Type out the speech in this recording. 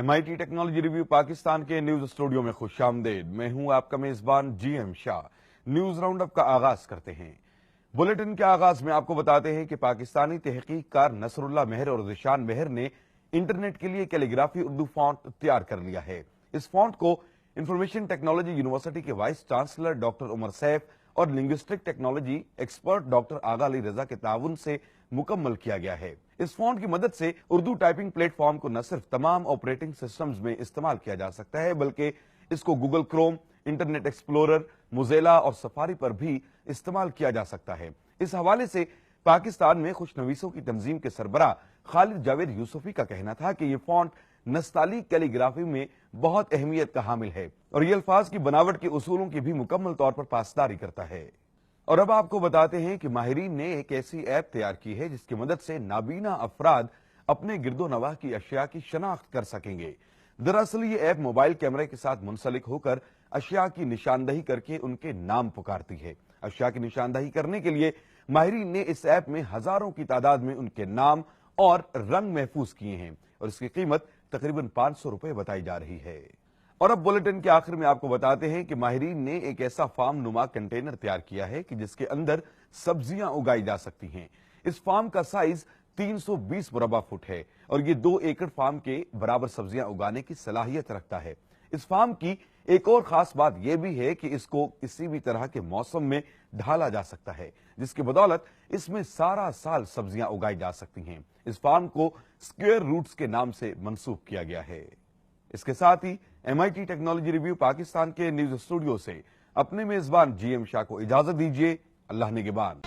MIT technology review Pakistan के news studio में खुश आमदेद। मैं हूं आपका मेजबान GM Shah. News round up का आगाज करते हैं। बुलेटिन के आगाज में आपको बताते हैं कि पाकिस्तानी तहकीककार नसरुल्लाह मेहर और ज़िशान मेहर ने इंटरनेट के लिए कैलीग्राफी उर्दू फॉन्ट तैयार कर लिया है। इस फॉन्ट को इंफॉर्मेशन टेक्नोलॉजी यूनिवर्सिटी के vice chancellor doctor Umar Saif और linguistic technology expert doctor Agha Ali Raza के ताउन से मुकम्मल किया गया है। इस फॉन्ट की मदद से उर्दू टाइपिंग प्लेटफॉर्म को न सिर्फ तमाम ऑपरेटिंग सिस्टम्स में इस्तेमाल किया जा सकता है, बल्कि इसको Google Chrome, internet explorer, Mozilla और सफारी पर भी इस्तेमाल किया जा सकता है। इस हवाले से पाकिस्तान में खुशनवीसों की तंजीम के सरबराह खालिद जावेद यूसुफी का कहना था कि ये फॉन्ट नस्ताली कैलीग्राफी में बहुत अहमियत का हामिल है और ये अल्फाज की बनावट के उसूलों की भी मुकम्मल तौर पर पासदारी करता है। और अब आपको बताते हैं कि माहिरीन ने एक ऐसी ऐप तैयार की है जिसकी मदद से नाबीना अफराद अपने गिरदोनवाह की अशिया की शनाख्त कर सकेंगे। दरअसल ये ऐप मोबाइल कैमरे के साथ मुंसलिक होकर अशिया की निशानदही करके उनके नाम पुकारती है। अशिया की निशानदही करने के लिए माहिरीन ने इस ऐप में हजारों की तादाद में उनके नाम और रंग महफूज किए हैं और इसकी कीमत तकरीबन 500 रुपए बताई जा रही है। और अब बुलेटिन के आखिर में आपको बताते हैं कि माहिरीन ने एक ऐसा फार्म नुमा कंटेनर तैयार किया है कि जिसके अंदर सब्जियां उगाई जा सकती हैं। इस फार्म का साइज 320 मुरबा फुट है और ये 2 एकड़ फार्म के बराबर सब्जियां उगाने की सलाहियत रखता है। इस फार्म की एक और खास बात यह भी है कि इसको किसी भी तरह के मौसम में ढाला जा सकता है, जिसकी बदौलत इसमें सारा साल सब्जियां उगाई जा सकती हैं। इस फार्म को स्क्वायर रूट्स के नाम से मंसूब किया गया है। इसके साथ ही MIT टेक्नोलॉजी रिव्यू पाकिस्तान के न्यूज स्टूडियो से अपने मेजबान GM शाह को इजाजत दीजिए। अल्लाह निगहबान।